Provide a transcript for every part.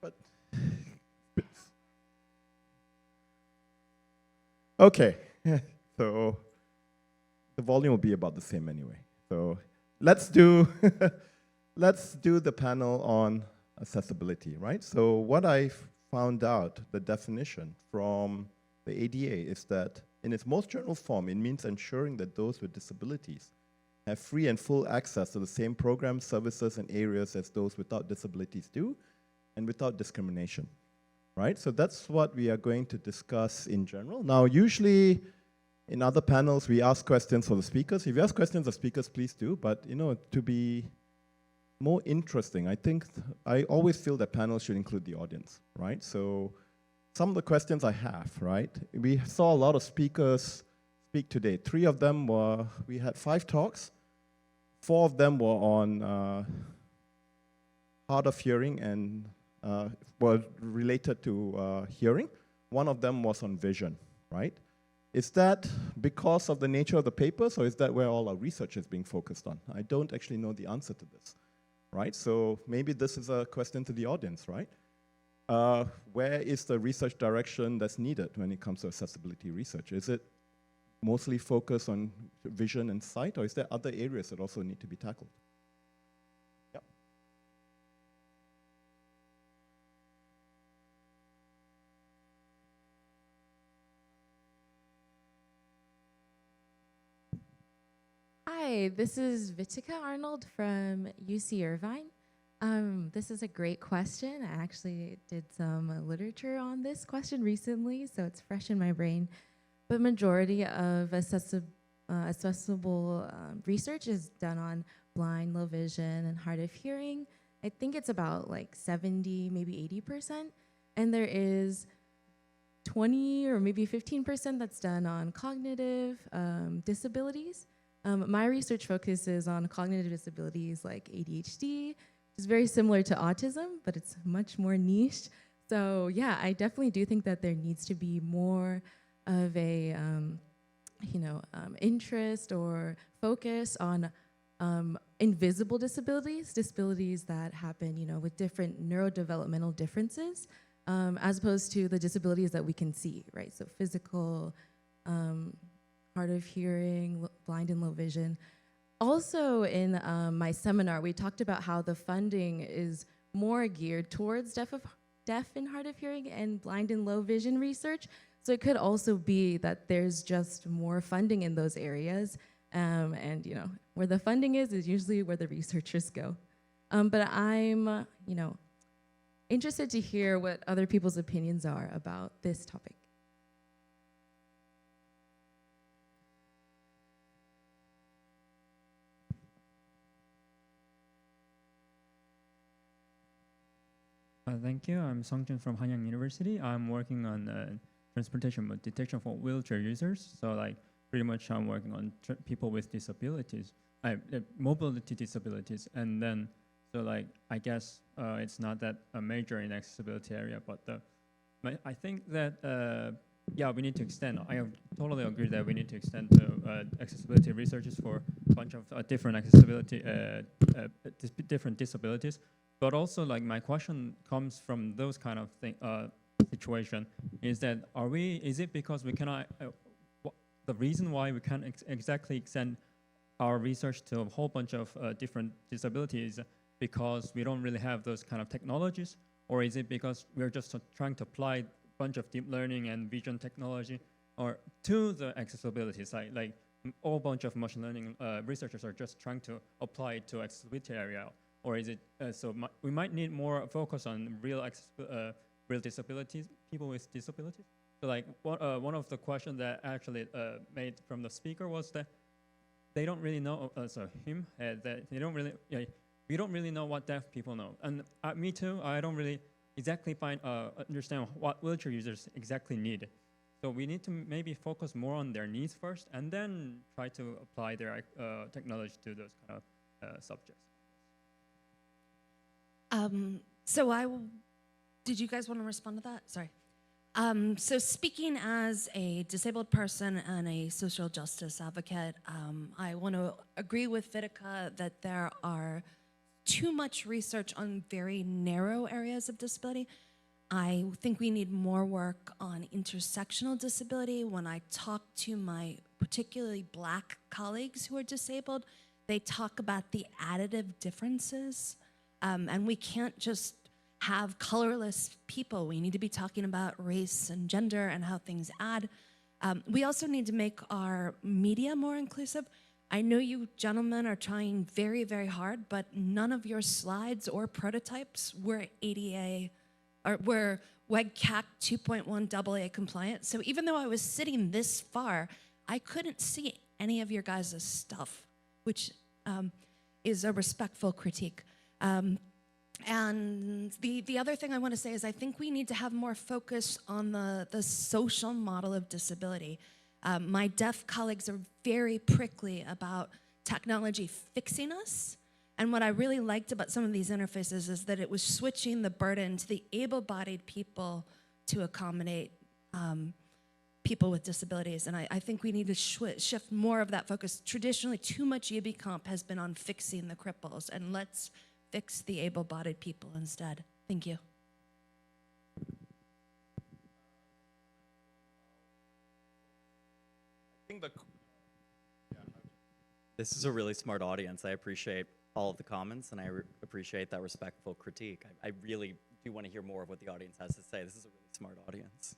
but okay. So the volume will be about the same anyway. So let's do let's do the panel on accessibility, right? So what I found out, the definition from the ADA is that in its most general form, it means ensuring that those with disabilities have free and full access to the same programs, services, and areas as those without disabilities do, and without discrimination, right? So that's what we are going to discuss in general. Now, usually in other panels, we ask questions for the speakers. If you ask questions of speakers, please do, but to be more interesting, I always feel that panels should include the audience, right? So some of the questions I have, right? We saw a lot of speakers speak today. 3 of them we had 5 talks. 4 of them were on hard of hearing and were related to hearing. 1 of them was on vision, right? Is that because of the nature of the papers, or is that where all our research is being focused on? I don't actually know the answer to this, right? So maybe this is a question to the audience, right? Where is the research direction that's needed when it comes to accessibility research? Is it mostly focused on vision and sight, or is there other areas that also need to be tackled? Yep. Hi, this is Vitika Arnold from UC Irvine. This is a great question. I actually did some literature on this question recently, so it's fresh in my brain. But majority of accessible research is done on blind, low vision, and hard of hearing. I think it's about like 70, maybe 80%. And there is 20 or maybe 15% that's done on cognitive disabilities. My research focuses on cognitive disabilities like ADHD, which is very similar to autism, but it's much more niche. So yeah, I definitely do think that there needs to be more of a interest or focus on invisible disabilities, disabilities that happen, with different neurodevelopmental differences, as opposed to the disabilities that we can see, right? So physical, hard of hearing, blind and low vision. Also in my seminar, we talked about how the funding is more geared towards deaf and hard of hearing and blind and low vision research. So it could also be that there's just more funding in those areas. And where the funding is usually where the researchers go. But I'm interested to hear what other people's opinions are about this topic. Thank you. I'm Songjun from Hanyang University. I'm working on transportation mode detection for wheelchair users. So pretty much I'm working on people with disabilities, mobility disabilities. And then, I guess it's not that major in accessibility area, but I think that, yeah, we need to extend. I totally agree that we need to extend to accessibility researches for a bunch of different accessibility, different disabilities. But also, my question comes from those kind of situation is that is it because we cannot, the reason why we can't exactly extend our research to a whole bunch of different disabilities because we don't really have those kind of technologies? Or is it because we're just trying to apply a bunch of deep learning and vision technology or to the accessibility side? Like a whole bunch of machine learning researchers are just trying to apply it to accessibility area. Or is it, we might need more focus on real disabilities, people with disabilities? So one of the questions that actually made from the speaker was that they don't really know, that they don't really, we don't really know what deaf people know. And me too, I don't really exactly understand what wheelchair users exactly need. So we need to maybe focus more on their needs first and then try to apply their technology to those kind of subjects. Did you guys want to respond to that? Sorry. So speaking as a disabled person and a social justice advocate, I want to agree with Vitika that there are too much research on very narrow areas of disability. I think we need more work on intersectional disability. When I talk to my particularly Black colleagues who are disabled, they talk about the additive differences. And we can't just have colorless people. We need to be talking about race and gender and how things add. We also need to make our media more inclusive. I know you gentlemen are trying very, very hard, but none of your slides or prototypes were ADA or were WCAG 2.1 AA compliant. So even though I was sitting this far, I couldn't see any of your guys' stuff, which is a respectful critique. And the other thing I want to say is I think we need to have more focus on the social model of disability. My deaf colleagues are very prickly about technology fixing us. And what I really liked about some of these interfaces is that it was switching the burden to the able-bodied people to accommodate people with disabilities. And I think we need to shift more of that focus. Traditionally, too much UbiComp has been on fixing the cripples, and let's fix the able-bodied people instead. Thank you. This is a really smart audience. I appreciate all of the comments, and I appreciate that respectful critique. I really do want to hear more of what the audience has to say. This is a really smart audience.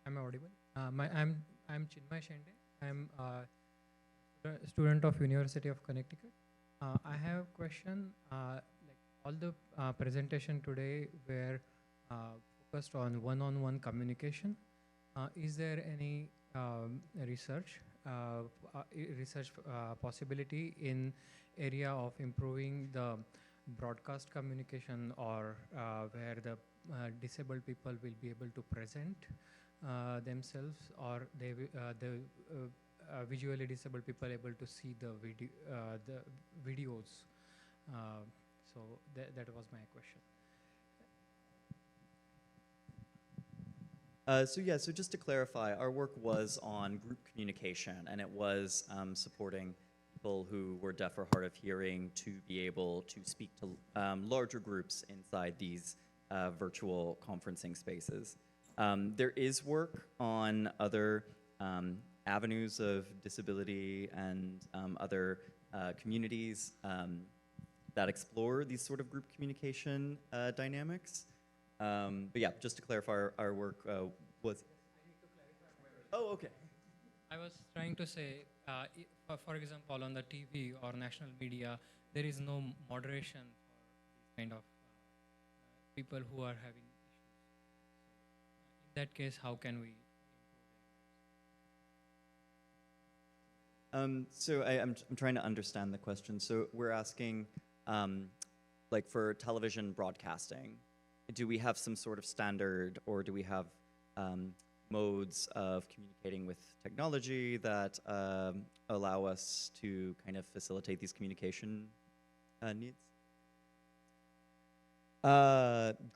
I'm audible. I'm Chinmay Shende. I'm a student of University of Connecticut. I have a question. Like all the presentation today were focused on one-on-one communication. Is there any research possibility in area of improving the broadcast communication, or where the disabled people will be able to present themselves, or the visually disabled people able to see the videos? So that was my question. So just to clarify, our work was on group communication, and it was supporting people who were deaf or hard of hearing to be able to speak to larger groups inside these virtual conferencing spaces. There is work on other avenues of disability and other communities that explore these sort of group communication dynamics. But yeah, just to clarify, our work was... Oh, okay. I was trying to say, for example, on the TV or national media, there is no moderation for these kind of people who are having issues. So in that case, how can we improve that? So I'm trying to understand the question. So we're asking, like for television broadcasting, do we have some sort of standard, or do we have modes of communicating with technology that allow us to kind of facilitate these communication needs?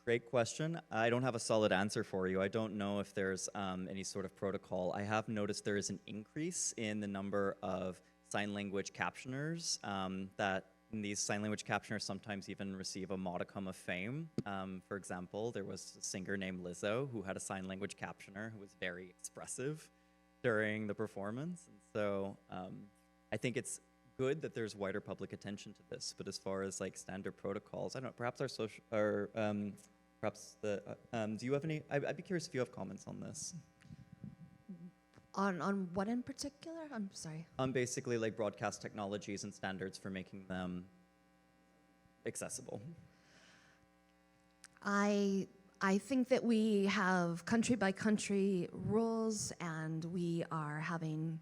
Great question. I don't have a solid answer for you. I don't know if there's any sort of protocol. I have noticed there is an increase in the number of sign language captioners that these sign language captioners sometimes even receive a modicum of fame. For example, there was a singer named Lizzo who had a sign language captioner who was very expressive during the performance. And so I think it's good that there's wider public attention to this. But as far as like standard protocols, I don't know, perhaps our social, or perhaps the, do you have any, I'd be curious if you have comments on this. On what in particular? I'm sorry. Basically like broadcast technologies and standards for making them accessible. I think that we have country by country rules, and we are having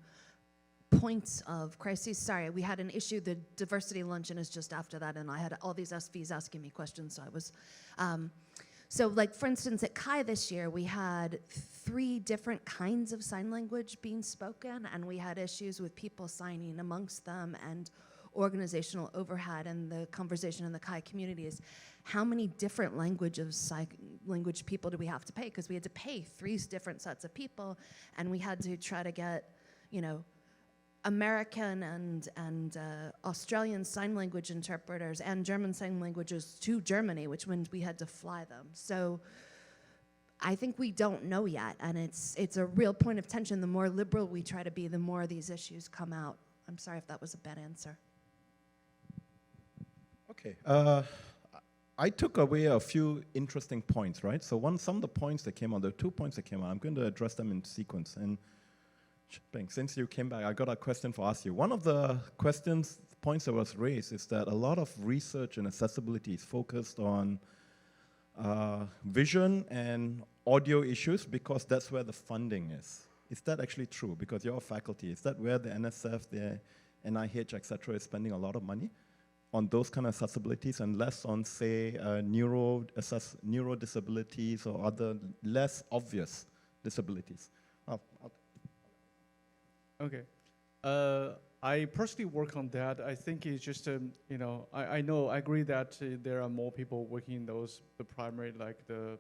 points of crises. Sorry, we had an issue. The diversity luncheon is just after that, and I had all these SVs asking me questions, so I was... So like, for instance, at CHI this year, we had 3 different kinds of sign language being spoken, and we had issues with people signing amongst them, and organizational overhead. And the conversation in the CHI community is, how many different sign language people do we have to pay? Because we had to pay 3 different sets of people, and we had to try to get, you know, American and Australian sign language interpreters and German sign languages to Germany, which means we had to fly them. So I think we don't know yet, and it's a real point of tension. The more liberal we try to be, the more these issues come out. I'm sorry if that was a bad answer. Okay. I took away a few interesting points, right? So some of the points that came out, there are 2 points that came out. I'm going to address them in sequence. And since you came back, I got a question for ask you. One of the points that was raised is that a lot of research in accessibility is focused on vision and audio issues because that's where the funding is. Is that actually true? Because you're a faculty, is that where the NSF, the NIH, et cetera, is spending a lot of money on those kind of accessibilities and less on, say, neuro disabilities or other less obvious disabilities? Okay. I personally work on that. I think it's just, you know, I agree that there are more people working in those, the primary, like the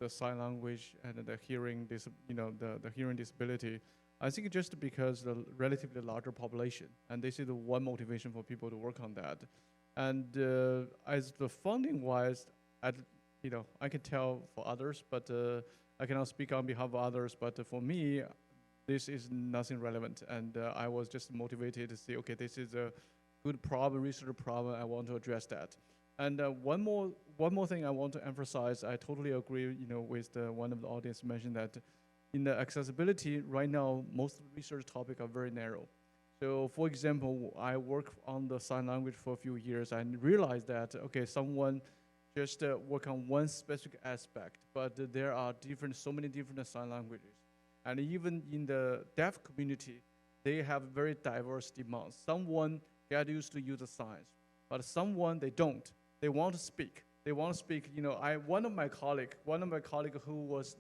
sign language and the hearing, the hearing disability. I think just because the relatively larger population, and this is the one motivation for people to work on that. And as the funding wise, I can tell for others, but I cannot speak on behalf of others. But for me, this is nothing relevant, and I was just motivated to say, okay, this is a good problem, research problem. I want to address that. And one more thing I want to emphasize. I totally agree, with one of the audience mentioned that in the accessibility right now, most of the research topics are very narrow. So, for example, I work on the sign language for a few years and realized that okay, someone just work on one specific aspect, but there are so many different sign languages. And even in the deaf community, they have very diverse demands. Someone get used to use the signs, but someone they don't. They want to speak. They want to speak. One of my colleague who was,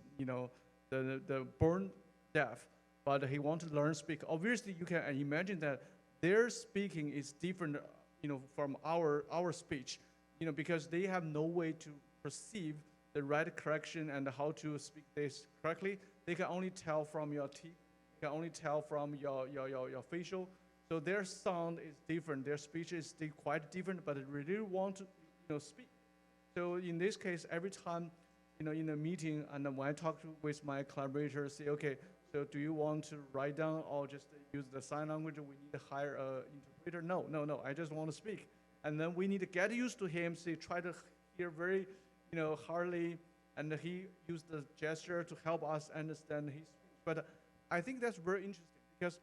the born deaf, but he want to learn speak. Obviously, you can imagine that their speaking is different, from our speech, because they have no way to perceive the right correction and how to speak this correctly. They can only tell from your teeth. They can only tell from your facial. So their sound is different. Their speech is quite different, but they really want to, speak. So in this case, every time, in a meeting, and when I talk with my collaborators, say, okay, so do you want to write down or just use the sign language? We need to hire an interpreter. No, I just want to speak. And then we need to get used to him, try to hear very, hardly, and he used the gesture to help us understand his speech. But I think that's very interesting because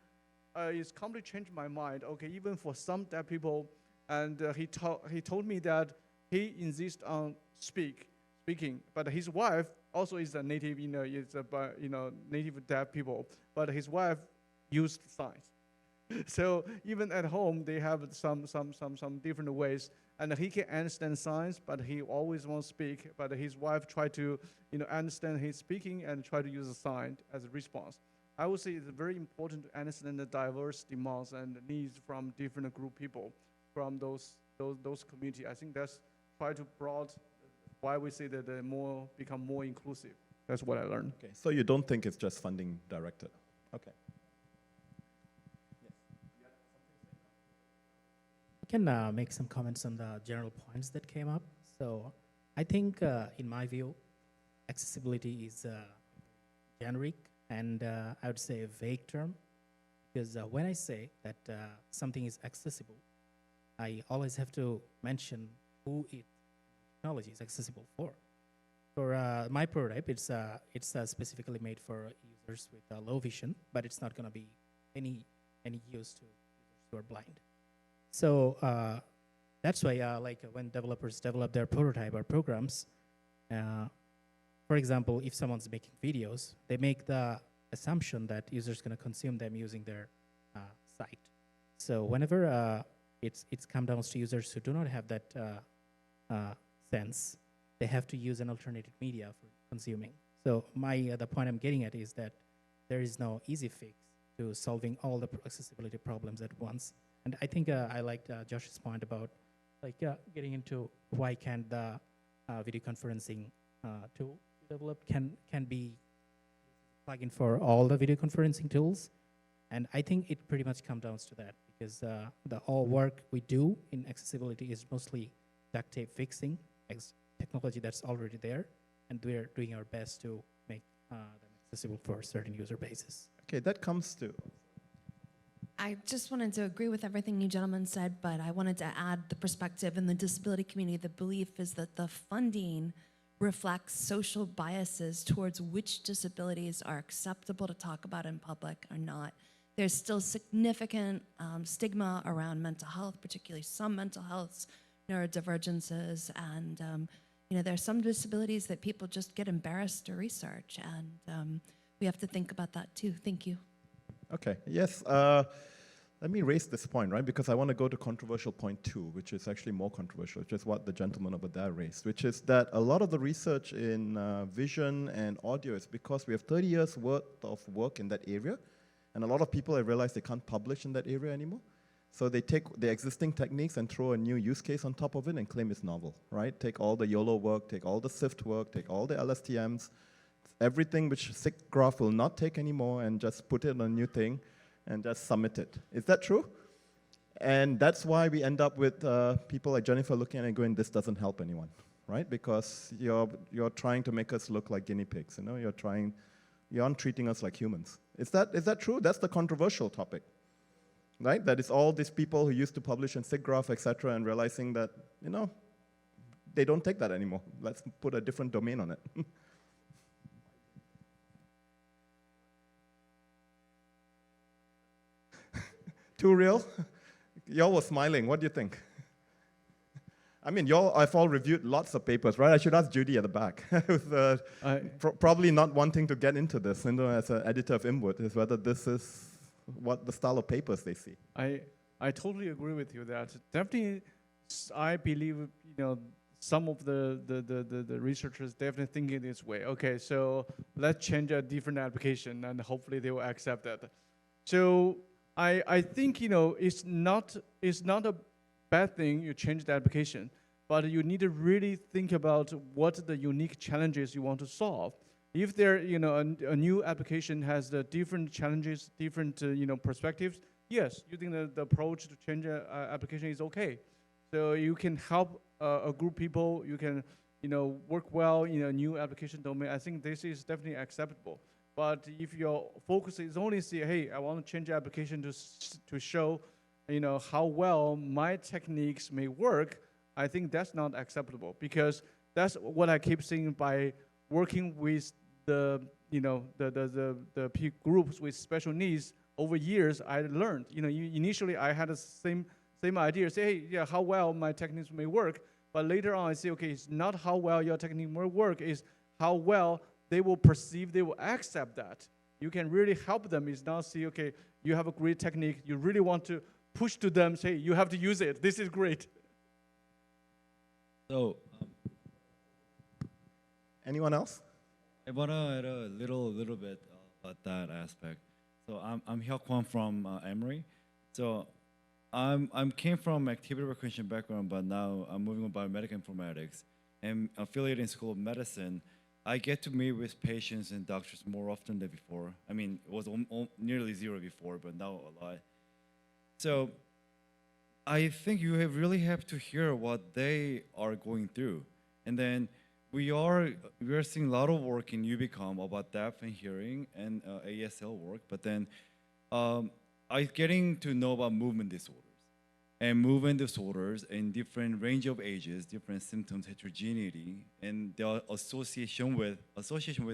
it's completely changed my mind. Okay, even for some deaf people, and he told me that he insists on speaking, but his wife also is a native, native deaf people, but his wife used signs. So even at home, they have some different ways, and he can understand signs, but he always wants to speak. But his wife try to, understand his speaking and try to use a sign as a response. I would say it's very important to understand the diverse demands and needs from different group people, from those community. I think that's try to broad why we say that they become more inclusive. That's what I learned. Okay, so you don't think it's just funding directed? Okay. I can make some comments on the general points that came up. So I think, in my view, accessibility is generic and I would say a vague term, because when I say that something is accessible, I always have to mention who technology is accessible for. For my prototype, it's specifically made for users with low vision, but it's not going to be any use to users who are blind. So that's why, like when developers develop their prototype or programs, for example, if someone's making videos, they make the assumption that users going to consume them using their site. So whenever it's come down to users who do not have that sense, they have to use an alternative media for consuming. So the point I'm getting at is that there is no easy fix to solving all the accessibility problems at once. And I think I liked Josh's point about getting into why can't the video conferencing tool developed can be plugin for all the video conferencing tools. And I think it pretty much comes down to that because the all work we do in accessibility is mostly duct tape fixing, technology that's already there, and we're doing our best to make them accessible for certain user bases. Okay, that comes to. I just wanted to agree with everything you gentlemen said, but I wanted to add the perspective in the disability community. The belief is that the funding reflects social biases towards which disabilities are acceptable to talk about in public or not. There's still significant stigma around mental health, particularly some mental healths, neurodivergences, and there are some disabilities that people just get embarrassed to research, and we have to think about that too. Thank you. Okay, yes. Let me raise this point, right? Because I want to go to controversial point 2, which is actually more controversial, which is what the gentleman over there raised, which is that a lot of the research in vision and audio is because we have 30 years worth of work in that area, and a lot of people have realized they can't publish in that area anymore. So they take the existing techniques and throw a new use case on top of it and claim it's novel, right? Take all the YOLO work, take all the SIFT work, take all the LSTMs, everything which SIGGRAPH will not take anymore, and just put it on a new thing and just submit it. Is that true? And that's why we end up with people like Jennifer looking at it and going, this doesn't help anyone, right? Because you're trying to make us look like guinea pigs, you aren't treating us like humans. Is that true? That's the controversial topic, right? That is all these people who used to publish in SIGGRAPH, et cetera, and realizing that, they don't take that anymore. Let's put a different domain on it. Too real? Y'all were smiling. What do you think? I mean, I've all reviewed lots of papers, right? I should ask Judy at the back, who's probably not wanting to get into this, as an editor of Inwood, is whether this is what the style of papers they see. I totally agree with you that definitely, I believe, some of the researchers definitely thinking this way. Okay, so let's change a different application, and hopefully they will accept that. So I think it's not a bad thing you change the application, but you need to really think about what the unique challenges you want to solve. If there a new application has the different challenges, different perspectives, yes, using the approach to change an application is okay. So you can help a group of people. You can work well in a new application domain. I think this is definitely acceptable. But if your focus is only say, hey, I want to change the application to show, how well my techniques may work, I think that's not acceptable, because that's what I keep saying by working with the groups with special needs over years. I learned, initially I had the same idea, say, hey, yeah, how well my techniques may work, but later on I say, okay, it's not how well your technique may work, it's how well they will perceive, they will accept that. You can really help them. It's not say, okay, you have a great technique, you really want to push to them, say, you have to use it, this is great. So, anyone else? I want to add a little bit about that aspect. So I'm Hyuk Kwon from Emory. So I'm came from activity recognition background, but now I'm moving on biomedical informatics. I'm affiliated in School of Medicine. I get to meet with patients and doctors more often than before. I mean, it was nearly zero before, but now a lot. So I think you really have to hear what they are going through. And then we are seeing a lot of work in UbiComp about deaf and hearing and ASL work, but then I'm getting to know about movement disorders. And movement disorders in different range of ages, different symptoms, heterogeneity, and their association with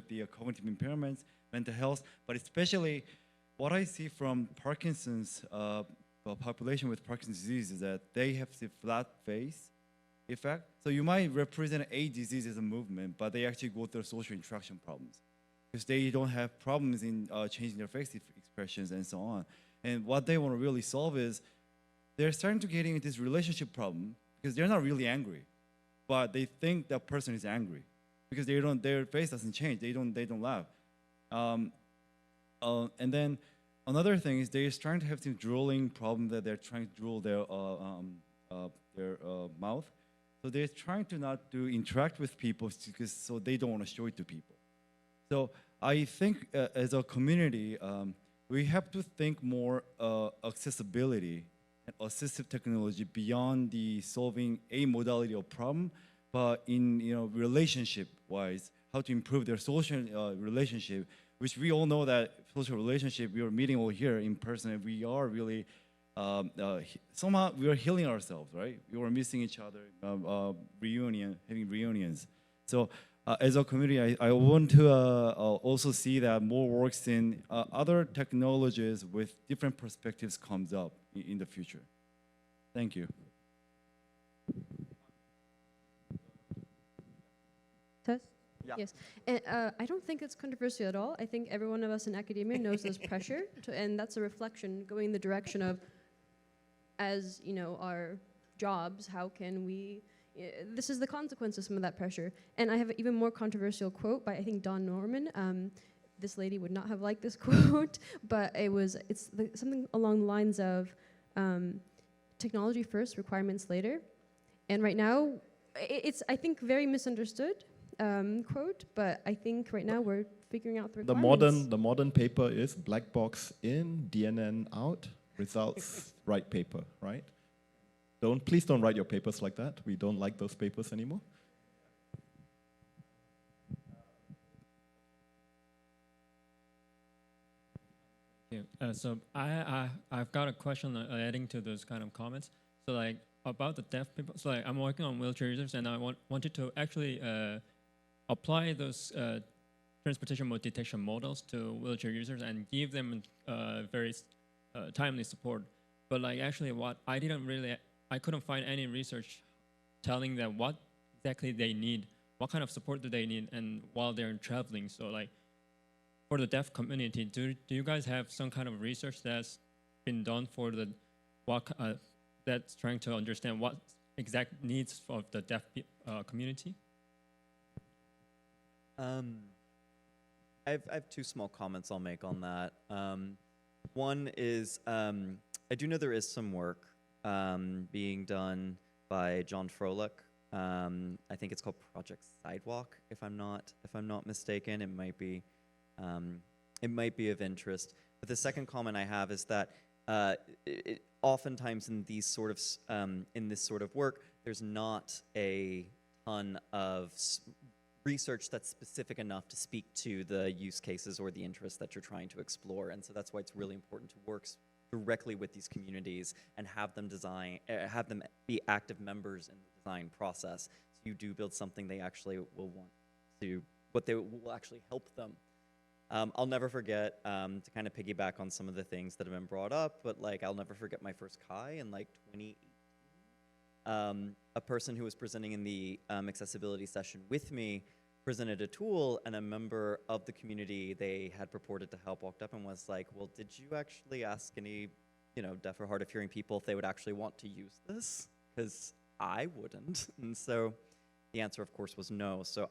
the cognitive impairments, mental health, but especially what I see from Parkinson's population with Parkinson's disease is that they have the flat face effect. So you might represent a disease as a movement, but they actually go through social interaction problems because they don't have problems in changing their face expressions and so on. And what they want to really solve is they're starting to get into this relationship problem because they're not really angry, but they think that person is angry because their face doesn't change. They don't laugh. And then another thing is they're starting to have some drooling problem that they're trying to drool their mouth. So they're trying to not to interact with people so they don't want to show it to people. So I think as a community, we have to think more accessibility and assistive technology beyond the solving a modality of problem, but in relationship-wise, how to improve their social relationship, which we all know that social relationship, we are meeting over here in person, and we are really, somehow we are healing ourselves, right? We were missing each other, having reunions. So as a community, I want to also see that more works in other technologies with different perspectives comes up in the future. Thank you. Test? Yeah. Yes. And, I don't think it's controversial at all. I think every one of us in academia knows there's pressure, and that's a reflection going in the direction of, as you know, our jobs, how can we, this is the consequence of some of that pressure. And I have an even more controversial quote by, I think, Don Norman. This lady would not have liked this quote, but it's something along the lines of technology first, requirements later. And right now, it's, I think, very misunderstood quote, but I think right now we're figuring out the requirements. The modern paper is black box in, DNN out, results right paper, right? Please don't write your papers like that. We don't like those papers anymore. So I've got a question adding to those kind of comments. So like about the deaf people, so like I'm working on wheelchair users, and I wanted to actually apply those transportation mode detection models to wheelchair users and give them very timely support. But like actually what I couldn't find any research telling them what exactly they need, what kind of support do they need, and while they're traveling. So like for the deaf community, do you guys have some kind of research that's been done for the that's trying to understand what exact needs of the deaf community? I have two small comments I'll make on that. One is I do know there is some work being done by John Froelich. I think it's called Project Sidewalk, if I'm not mistaken. It might be of interest. But the second comment I have is that oftentimes in this sort of work, there's not a ton of research that's specific enough to speak to the use cases or the interests that you're trying to explore. And so that's why it's really important to work directly with these communities and have them be active members in the design process. So you do build something they actually will want to, what they will actually help them. I'll never forget, to kind of piggyback on some of the things that have been brought up, but like I'll never forget my first Kai in like 2018. A person who was presenting in the accessibility session with me presented a tool, and a member of the community they had purported to help walked up and was like, well, did you actually ask any, deaf or hard of hearing people if they would actually want to use this? Because I wouldn't. And so the answer, of course, was no. So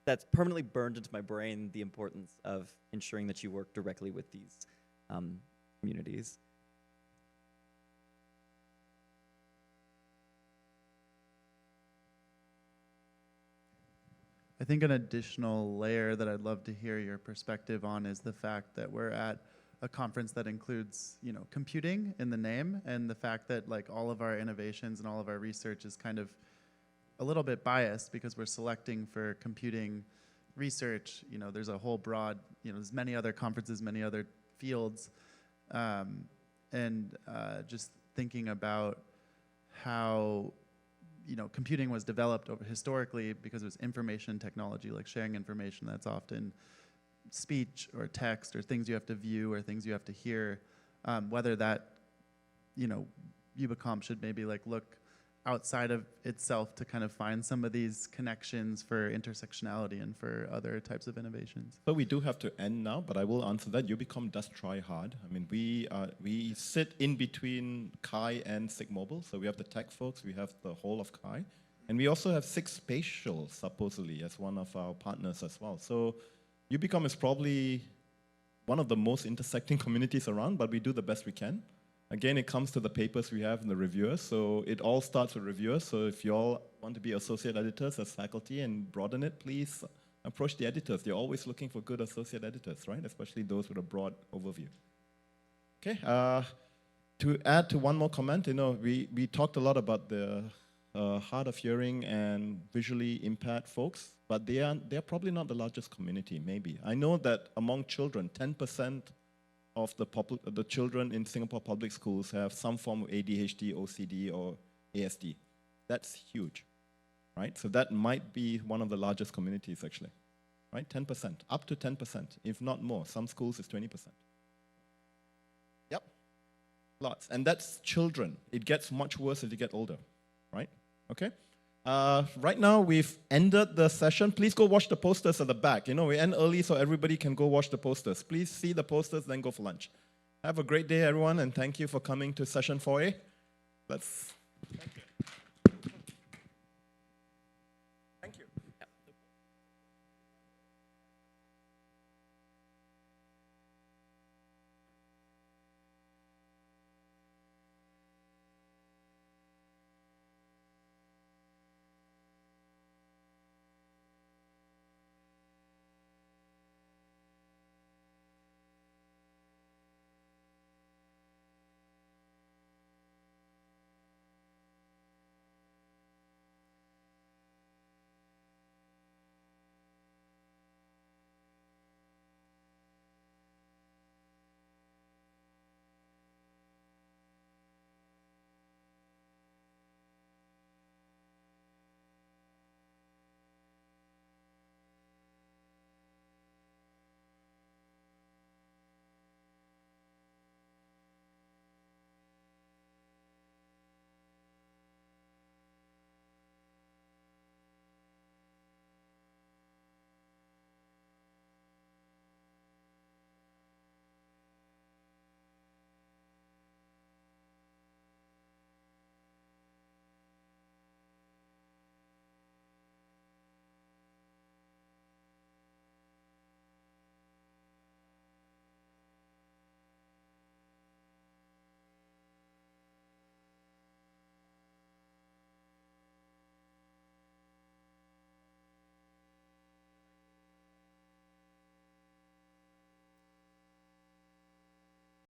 that's permanently burned into my brain, the importance of ensuring that you work directly with these communities. I think an additional layer that I'd love to hear your perspective on is the fact that we're at a conference that includes, computing in the name, and the fact that like all of our innovations and all of our research is kind of a little bit biased because we're selecting for computing research. There's a whole broad, there's many other conferences, many other fields, and just thinking about how computing was developed historically because it was information technology, like sharing information that's often speech or text or things you have to view or things you have to hear. Whether that, UbiComp should maybe like look outside of itself to kind of find some of these connections for intersectionality and for other types of innovations. So we do have to end now, but I will answer that. UbiComp does try hard. I mean, we sit in between Kai and SIG-Mobile. So we have the tech folks, we have the whole of Kai, and we also have SIG Spatial, supposedly, as one of our partners as well. So UbiComp is probably one of the most intersecting communities around, but we do the best we can. Again, it comes to the papers we have and the reviewers, so it all starts with reviewers. So if you all want to be associate editors as faculty and broaden it, please approach the editors. They're always looking for good associate editors, right? Especially those with a broad overview. Okay. To add to one more comment, we talked a lot about the hard of hearing and visually impaired folks, but they're probably not the largest community. Maybe I know that among children, 10% of the children in Singapore public schools have some form of ADHD, OCD, or ASD. That's huge, right? So that might be one of the largest communities actually, right? 10%, up to 10%, if not more. Some schools is 20%. Yep, lots. And that's children. It gets much worse as you get older, right? Okay. Right now, we've ended the session. Please go watch the posters at the back. We end early so everybody can go watch the posters. Please see the posters, then go for lunch. Have a great day, everyone, and thank you for coming to session 4A. Thank you. Thank you.